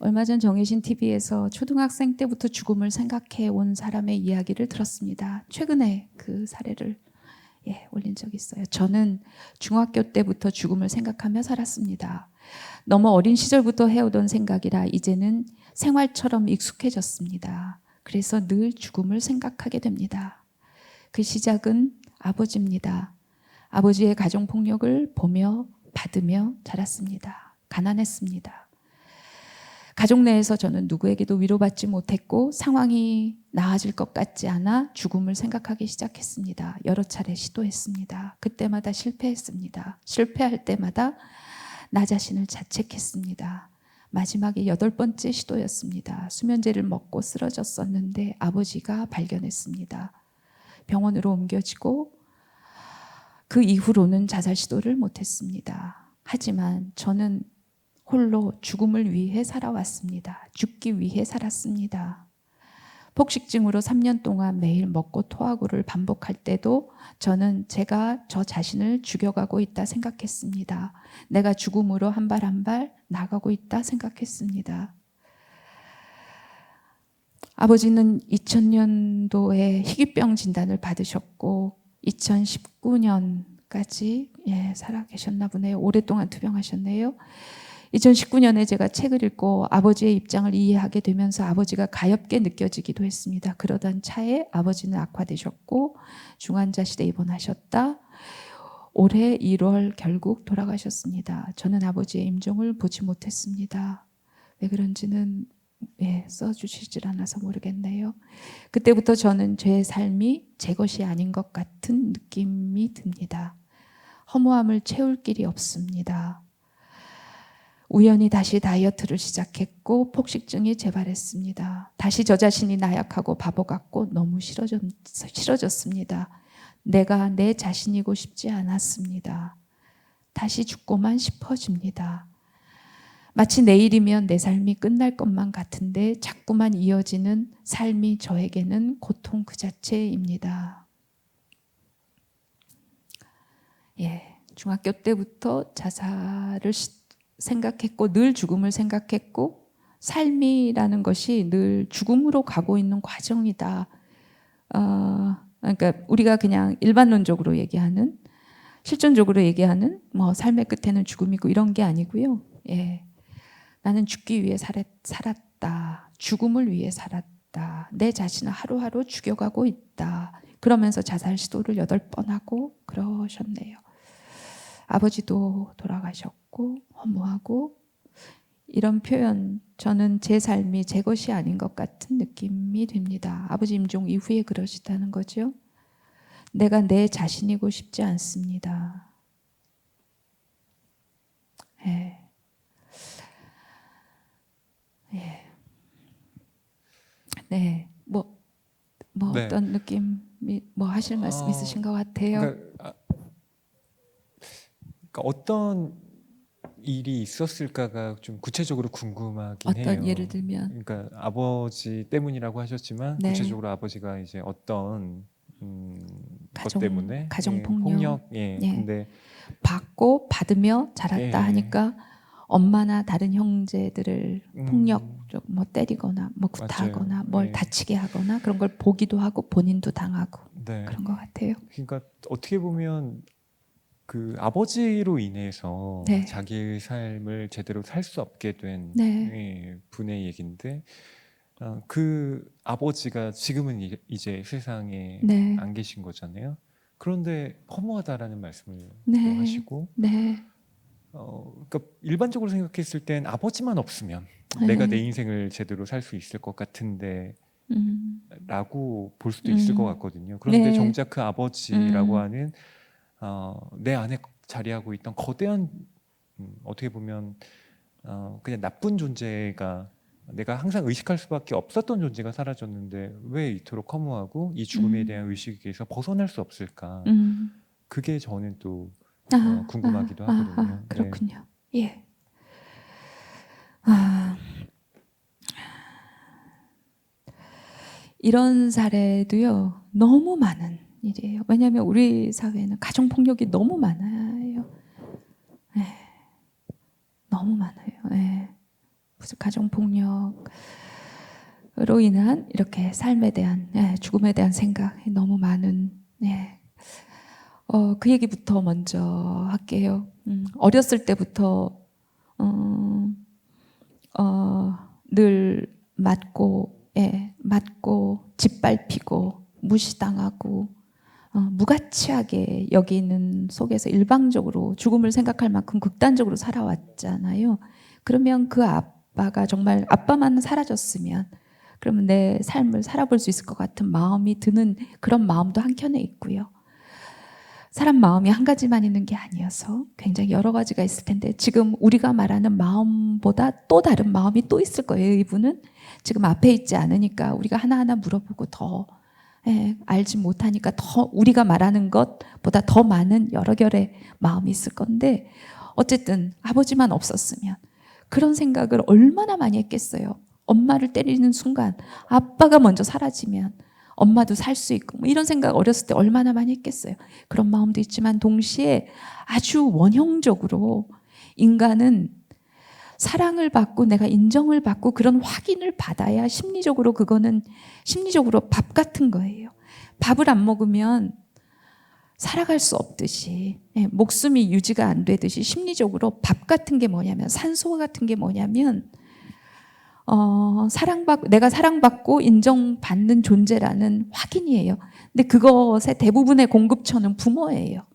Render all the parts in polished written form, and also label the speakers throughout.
Speaker 1: 얼마 전 정혜신 TV에서 초등학생 때부터 죽음을 생각해 온 사람의 이야기를 들었습니다. 최근에 그 사례를 올린 적이 있어요. 저는 중학교 때부터 죽음을 생각하며 살았습니다. 너무 어린 시절부터 해오던 생각이라 이제는 생활처럼 익숙해졌습니다. 그래서 늘 죽음을 생각하게 됩니다. 그 시작은 아버지입니다. 아버지의 가정폭력을 보며 받으며 자랐습니다. 가난했습니다. 가족 내에서 저는 누구에게도 위로받지 못했고 상황이 나아질 것 같지 않아 죽음을 생각하기 시작했습니다. 여러 차례 시도했습니다. 그때마다 실패했습니다. 실패할 때마다 나 자신을 자책했습니다. 마지막에 8번째 시도였습니다. 수면제를 먹고 쓰러졌었는데 아버지가 발견했습니다. 병원으로 옮겨지고 그 이후로는 자살 시도를 못했습니다. 하지만 저는 홀로 죽음을 위해 살아왔습니다. 죽기 위해 살았습니다. 폭식증으로 3년 동안 매일 먹고 토하고를 반복할 때도 저는 제가 저 자신을 죽여가고 있다 생각했습니다. 내가 죽음으로 한 발 한 발 나가고 있다 생각했습니다. 아버지는 2000년도에 희귀병 진단을 받으셨고 2019년까지 살아 계셨나 보네요. 오랫동안 투병하셨네요. 2019년에 제가 책을 읽고 아버지의 입장을 이해하게 되면서 아버지가 가엾게 느껴지기도 했습니다. 그러던 차에 아버지는 악화되셨고 중환자실에 입원하셨다. 올해 1월 결국 돌아가셨습니다. 저는 아버지의 임종을 보지 못했습니다. 왜 그런지는 써주시질 않아서 모르겠네요. 그때부터 저는 제 삶이 제 것이 아닌 것 같은 느낌이 듭니다. 허무함을 채울 길이 없습니다. 우연히 다시 다이어트를 시작했고 폭식증이 재발했습니다. 다시 저 자신이 나약하고 바보 같고 너무 싫어졌습니다. 내가 내 자신이고 싶지 않았습니다. 다시 죽고만 싶어집니다. 마치 내일이면 내 삶이 끝날 것만 같은데 자꾸만 이어지는 삶이 저에게는 고통 그 자체입니다. 중학교 때부터 자살을 생각했고 늘 죽음을 생각했고 삶이라는 것이 늘 죽음으로 가고 있는 과정이다. 그러니까 우리가 그냥 일반론적으로 얘기하는 실존적으로 얘기하는 삶의 끝에는 죽음이고 이런 게 아니고요. 나는 죽기 위해 살았다. 죽음을 위해 살았다. 내 자신을 하루하루 죽여가고 있다. 그러면서 자살 시도를 8번 하고 그러셨네요. 아버지도 돌아가셨고 허무하고 이런 표현 저는 제 삶이 제 것이 아닌 것 같은 느낌이 듭니다. 아버지 임종 이후에 그러시다는 거죠. 내가 내 자신이고 싶지 않습니다. 네,
Speaker 2: 네.
Speaker 1: 어떤 느낌이 하실 말씀 있으신 것 같아요.
Speaker 2: 그러니까 어떤 일이 있었을까가 좀 구체적으로 궁금하긴 해요.
Speaker 1: 어떤 예를 들면
Speaker 2: 그러니까 아버지 때문이라고 하셨지만
Speaker 1: 네.
Speaker 2: 구체적으로 아버지가 이제 어떤 것 때문에
Speaker 1: 가정폭력
Speaker 2: 폭력 근데
Speaker 1: 받고 받으며 자랐다 하니까 엄마나 다른 형제들을 폭력적 때리거나 구타하거나
Speaker 2: 맞아요.
Speaker 1: 뭘 다치게 하거나 그런 걸 보기도 하고 본인도 당하고 그런 것 같아요.
Speaker 2: 그러니까 어떻게 보면 그 아버지로 인해서 자기의 삶을 제대로 살 수 없게 된 분의 얘기인데 그 아버지가 지금은 이제 세상에 안 계신 거잖아요. 그런데 허무하다라는 말씀을 또 하시고 그러니까 일반적으로 생각했을 땐 아버지만 없으면 내가 내 인생을 제대로 살 수 있을 것 같은데 라고 볼 수도 있을 것 같거든요. 그런데 정작 그 아버지라고 하는 내 안에 자리하고 있던 거대한 어떻게 보면 그냥 나쁜 존재가 내가 항상 의식할 수밖에 없었던 존재가 사라졌는데 왜 이토록 허무하고 이 죽음에 대한 의식에서 벗어날 수 없을까? 그게 저는 또 궁금하기도 하거든요.
Speaker 1: 그렇군요. 이런 사례도요 너무 많은 일이에요. 왜냐하면 우리 사회에는 가정폭력이 너무 많아요. 너무 많아요. 가정폭력으로 인한 이렇게 삶에 대한 죽음에 대한 생각이 너무 많은 그 얘기부터 먼저 할게요. 어렸을 때부터 늘 맞고 짓밟히고 무시당하고 무가치하게 여기는 속에서 일방적으로 죽음을 생각할 만큼 극단적으로 살아왔잖아요. 그러면 그 아빠가 정말 아빠만 사라졌으면 그러면 내 삶을 살아볼 수 있을 것 같은 마음이 드는 그런 마음도 한켠에 있고요. 사람 마음이 한 가지만 있는 게 아니어서 굉장히 여러 가지가 있을 텐데 지금 우리가 말하는 마음보다 또 다른 마음이 또 있을 거예요. 이분은 지금 앞에 있지 않으니까 우리가 하나하나 물어보고 더 알지 못하니까 더 우리가 말하는 것보다 더 많은 여러 결의 마음이 있을 건데 어쨌든 아버지만 없었으면 그런 생각을 얼마나 많이 했겠어요. 엄마를 때리는 순간 아빠가 먼저 사라지면 엄마도 살 수 있고 뭐 이런 생각 어렸을 때 얼마나 많이 했겠어요. 그런 마음도 있지만 동시에 아주 원형적으로 인간은 사랑을 받고 내가 인정을 받고 그런 확인을 받아야 심리적으로 그거는 심리적으로 밥 같은 거예요. 밥을 안 먹으면 살아갈 수 없듯이 목숨이 유지가 안 되듯이 심리적으로 밥 같은 게 뭐냐면 산소 같은 게 뭐냐면 내가 사랑받고 인정받는 존재라는 확인이에요. 근데 그것의 대부분의 공급처는 부모예요.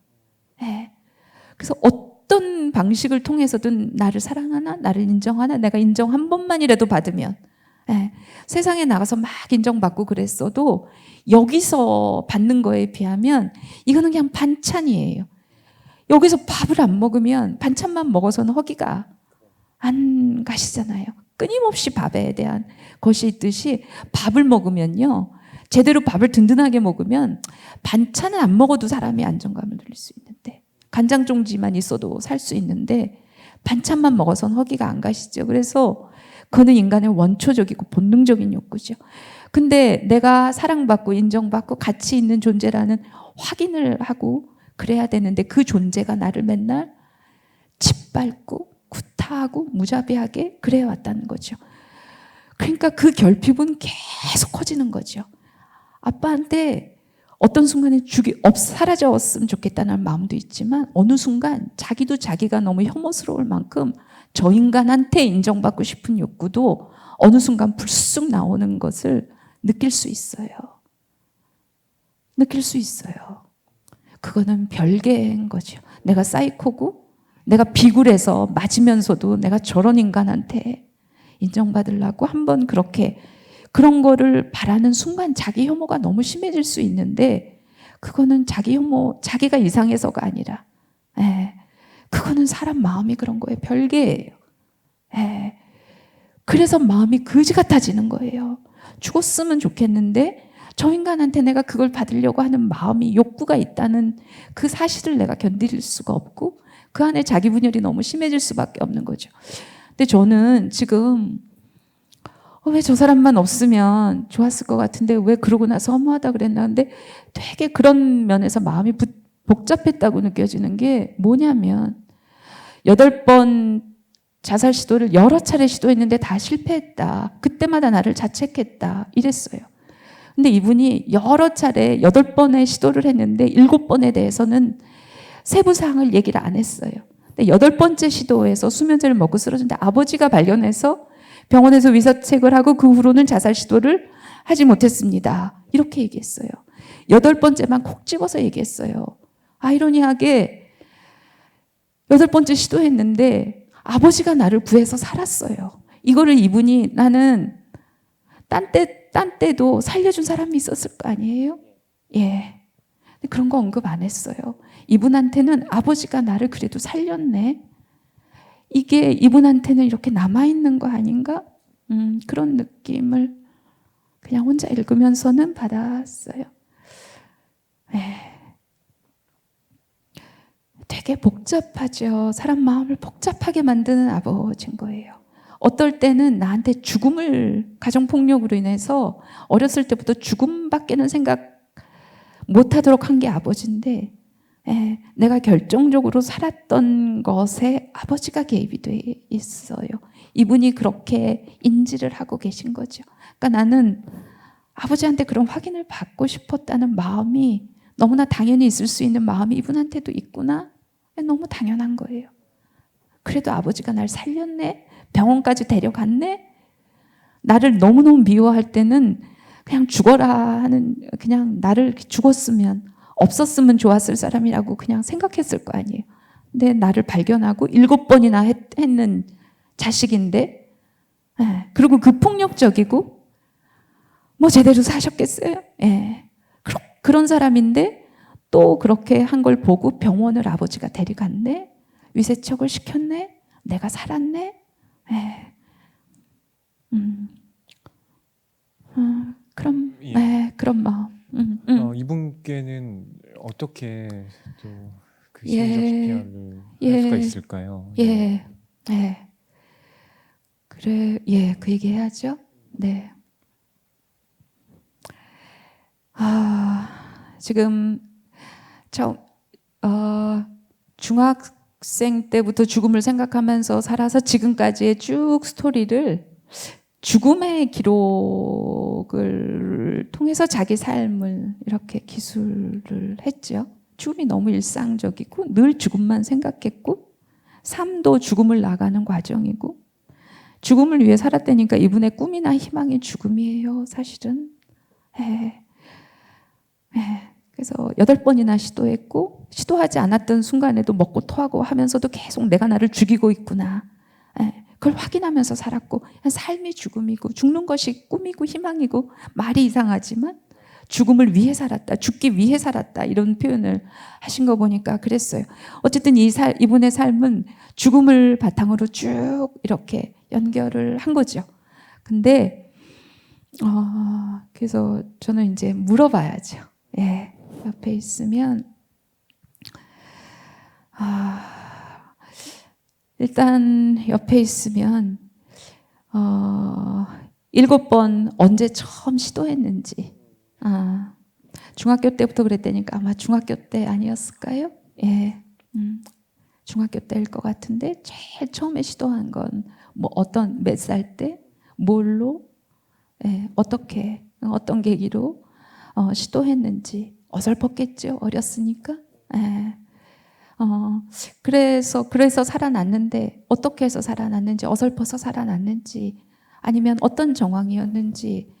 Speaker 1: 그래서 어떤 방식을 통해서든 나를 사랑하나, 나를 인정하나, 내가 인정 한 번만이라도 받으면 세상에 나가서 막 인정받고 그랬어도 여기서 받는 거에 비하면 이거는 그냥 반찬이에요. 여기서 밥을 안 먹으면 반찬만 먹어서는 허기가 안 가시잖아요. 끊임없이 밥에 대한 것이 있듯이 밥을 먹으면요. 제대로 밥을 든든하게 먹으면 반찬은 안 먹어도 사람이 안정감을 누릴 수 있는데 간장종지만 있어도 살 수 있는데 반찬만 먹어서는 허기가 안 가시죠. 그래서 그거는 인간의 원초적이고 본능적인 욕구죠. 근데 내가 사랑받고 인정받고 가치 있는 존재라는 확인을 하고 그래야 되는데 그 존재가 나를 맨날 짓밟고 구타하고 무자비하게 그래 왔다는 거죠. 그러니까 그 결핍은 계속 커지는 거죠. 아빠한테 어떤 순간에 사라졌으면 좋겠다는 마음도 있지만 어느 순간 자기도 자기가 너무 혐오스러울 만큼 저 인간한테 인정받고 싶은 욕구도 어느 순간 불쑥 나오는 것을 느낄 수 있어요. 느낄 수 있어요. 그거는 별개인 거죠. 내가 사이코고 내가 비굴해서 맞으면서도 내가 저런 인간한테 인정받으려고 한번 그런 거를 바라는 순간 자기 혐오가 너무 심해질 수 있는데 그거는 자기 혐오, 자기가 이상해서가 아니라 그거는 사람 마음이 그런 거예요. 별개예요. 그래서 마음이 그지 같아지는 거예요. 죽었으면 좋겠는데 저 인간한테 내가 그걸 받으려고 하는 마음이 욕구가 있다는 그 사실을 내가 견딜 수가 없고 그 안에 자기 분열이 너무 심해질 수밖에 없는 거죠. 근데 저는 지금 왜 저 사람만 없으면 좋았을 것 같은데 왜 그러고 나서 허무하다 그랬나. 근데 되게 그런 면에서 마음이 복잡했다고 느껴지는 게 뭐냐면 8번 자살 시도를 여러 차례 시도했는데 다 실패했다. 그때마다 나를 자책했다. 이랬어요. 근데 이분이 여러 차례 8번의 시도를 했는데 7번에 대해서는 세부 사항을 얘기를 안 했어요. 근데 8번째 시도에서 수면제를 먹고 쓰러졌는데 아버지가 발견해서 병원에서 위사책을 하고 그 후로는 자살 시도를 하지 못했습니다. 이렇게 얘기했어요. 8번째만 콕 집어서 얘기했어요. 아이러니하게 8번째 시도했는데 아버지가 나를 구해서 살았어요. 이거를 이분이 나는 딴 때도 살려준 사람이 있었을 거 아니에요? 예. 그런 거 언급 안 했어요. 이분한테는 아버지가 나를 그래도 살렸네. 이게 이분한테는 이렇게 남아있는 거 아닌가? 그런 느낌을 그냥 혼자 읽으면서는 받았어요. 되게 복잡하죠. 사람 마음을 복잡하게 만드는 아버지인 거예요. 어떨 때는 나한테 죽음을 가정폭력으로 인해서 어렸을 때부터 죽음밖에는 생각 못하도록 한 게 아버지인데 내가 결정적으로 살았던 것에 아버지가 개입이 돼 있어요. 이분이 그렇게 인지를 하고 계신 거죠. 그러니까 나는 아버지한테 그런 확인을 받고 싶었다는 마음이 너무나 당연히 있을 수 있는 마음이 이분한테도 있구나. 너무 당연한 거예요. 그래도 아버지가 날 살렸네? 병원까지 데려갔네? 나를 너무너무 미워할 때는 그냥 죽어라 하는, 그냥 나를 죽었으면, 없었으면 좋았을 사람이라고 그냥 생각했을 거 아니에요. 근데 나를 발견하고 7번이나 했는 자식인데, 그리고 그 폭력적이고, 뭐 제대로 사셨겠어요? 그런 사람인데 또 그렇게 한 걸 보고 병원을 아버지가 데려갔네? 위세척을 시켰네? 내가 살았네? 그런 마음.
Speaker 2: 이분께는 어떻게 또 그 심리적 CPR을 할 수가 있을까요?
Speaker 1: 그래, 그 얘기 해야죠. 네. 지금 중학생 때부터 죽음을 생각하면서 살아서 지금까지의 쭉 스토리를 죽음의 기록을 통해서 자기 삶을 이렇게 기술을 했죠. 죽음이 너무 일상적이고 늘 죽음만 생각했고 삶도 죽음을 나가는 과정이고 죽음을 위해 살았다니까 이분의 꿈이나 희망이 죽음이에요. 사실은. 그래서 8번이나 시도했고 시도하지 않았던 순간에도 먹고 토하고 하면서도 계속 내가 나를 죽이고 있구나. 그걸 확인하면서 살았고 삶이 죽음이고 죽는 것이 꿈이고 희망이고 말이 이상하지만 죽음을 위해 살았다. 죽기 위해 살았다. 이런 표현을 하신 거 보니까 그랬어요. 어쨌든 이분의 삶은 죽음을 바탕으로 쭉 이렇게 연결을 한 거죠. 근데 그래서 저는 이제 물어봐야죠. 옆에 있으면 일단 옆에 있으면 7번 언제 처음 시도했는지 중학교 때부터 그랬다니까 아마 중학교 때 아니었을까요? 중학교 때일 것 같은데 제일 처음에 시도한 건 뭐 어떤 몇 살 때 뭘로 어떻게 어떤 계기로 시도했는지 어설펐겠죠. 어렸으니까. 그래서 살아났는데 어떻게 해서 살아났는지 어설퍼서 살아났는지 아니면 어떤 정황이었는지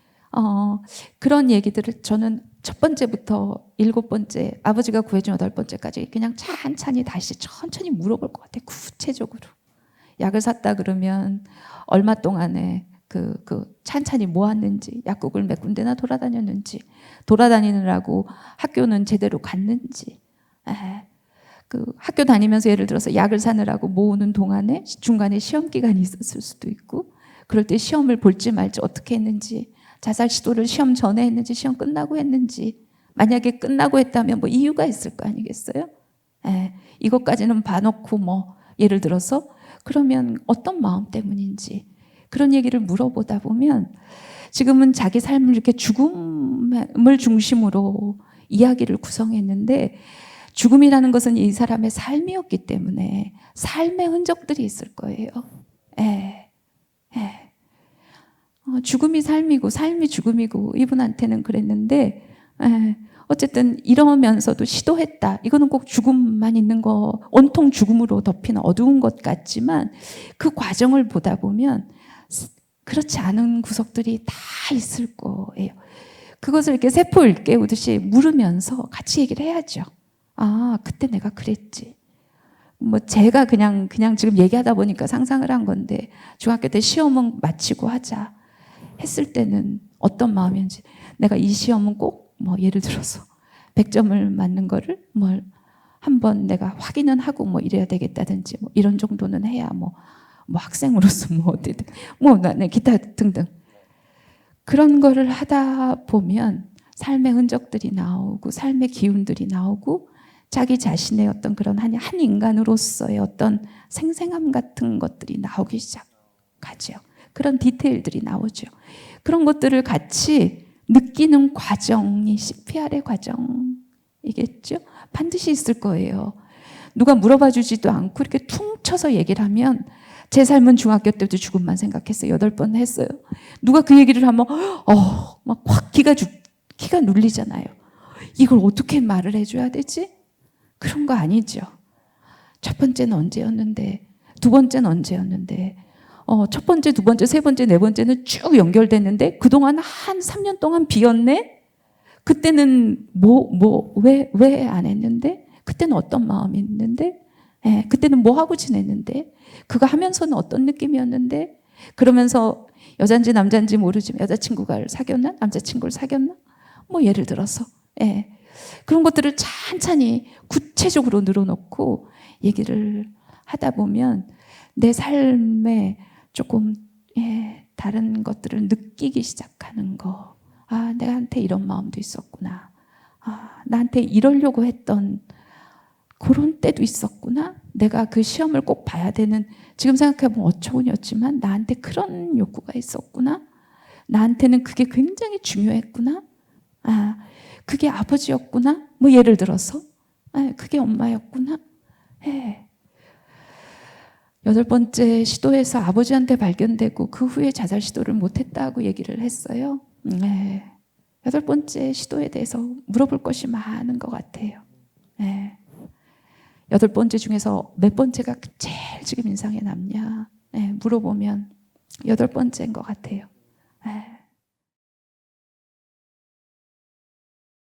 Speaker 1: 그런 얘기들을 저는 첫 번째부터 7번째 아버지가 구해준 8번째까지 그냥 찬찬히 다시 천천히 물어볼 것 같아요. 구체적으로 약을 샀다 그러면 얼마 동안에 그 찬찬히 모았는지 약국을 몇 군데나 돌아다녔는지 돌아다니느라고 학교는 제대로 갔는지 그 학교 다니면서 예를 들어서 약을 사느라고 모으는 동안에 중간에 시험 기간이 있었을 수도 있고 그럴 때 시험을 볼지 말지 어떻게 했는지 자살 시도를 시험 전에 했는지 시험 끝나고 했는지 만약에 끝나고 했다면 뭐 이유가 있을 거 아니겠어요? 이것까지는 봐놓고 뭐 예를 들어서 그러면 어떤 마음 때문인지 그런 얘기를 물어보다 보면 지금은 자기 삶을 이렇게 죽음을 중심으로 이야기를 구성했는데 죽음이라는 것은 이 사람의 삶이었기 때문에 삶의 흔적들이 있을 거예요. 죽음이 삶이고 삶이 죽음이고 이분한테는 그랬는데 어쨌든 이러면서도 시도했다. 이거는 꼭 죽음만 있는 거 온통 죽음으로 덮인 어두운 것 같지만 그 과정을 보다 보면 그렇지 않은 구석들이 다 있을 거예요. 그것을 이렇게 세포 일깨우듯이 물으면서 같이 얘기를 해야죠. 그때 내가 그랬지. 뭐 제가 그냥 지금 얘기하다 보니까 상상을 한 건데 중학교 때 시험은 마치고 하자 했을 때는 어떤 마음이었는지 내가 이 시험은 꼭 뭐 예를 들어서 100점을 맞는 거를 뭘 한번 내가 확인은 하고 뭐 이래야 되겠다든지 뭐 이런 정도는 해야 뭐 학생으로서 뭐 어쨌든 뭐 기타 등등 그런 거를 하다 보면 삶의 흔적들이 나오고 삶의 기운들이 나오고 자기 자신의 어떤 그런 한 인간으로서의 어떤 생생함 같은 것들이 나오기 시작하죠. 그런 디테일들이 나오죠. 그런 것들을 같이 느끼는 과정이 CPR의 과정이겠죠. 반드시 있을 거예요. 누가 물어봐 주지도 않고 이렇게 퉁 쳐서 얘기를 하면 제 삶은 중학교 때부터 죽음만 생각했어요. 8번 했어요. 누가 그 얘기를 하면 막 확 기가 눌리잖아요. 이걸 어떻게 말을 해줘야 되지? 그런 거 아니죠. 첫 번째는 언제였는데, 두 번째는 언제였는데, 첫 번째, 두 번째, 세 번째, 네 번째는 쭉 연결됐는데 그동안 한 3년 동안 비었네? 그때는 왜 안 했는데? 그때는 어떤 마음이 있는데? 예, 그때는 뭐 하고 지냈는데? 그거 하면서는 어떤 느낌이었는데? 그러면서 여잔지 남잔지 모르지만 여자친구가 사귀었나? 남자친구를 사귀었나? 뭐 예를 들어서 예, 그런 것들을 찬찬히 구체적으로 늘어놓고 얘기를 하다 보면 내 삶에 조금 다른 것들을 느끼기 시작하는 거. 아, 내한테 이런 마음도 있었구나. 아, 나한테 이러려고 했던 그런 때도 있었구나. 내가 그 시험을 꼭 봐야 되는, 지금 생각해보면 어처구니였지만 나한테 그런 욕구가 있었구나. 나한테는 그게 굉장히 중요했구나. 아, 그게 아버지였구나. 뭐 예를 들어서 그게 엄마였구나. 8번째 시도에서 아버지한테 발견되고 그 후에 자살 시도를 못했다고 얘기를 했어요. 8번째 시도에 대해서 물어볼 것이 많은 것 같아요. 8번째 중에서 몇 번째가 제일 지금 인상에 남냐? 물어보면 8번째인 것 같아요.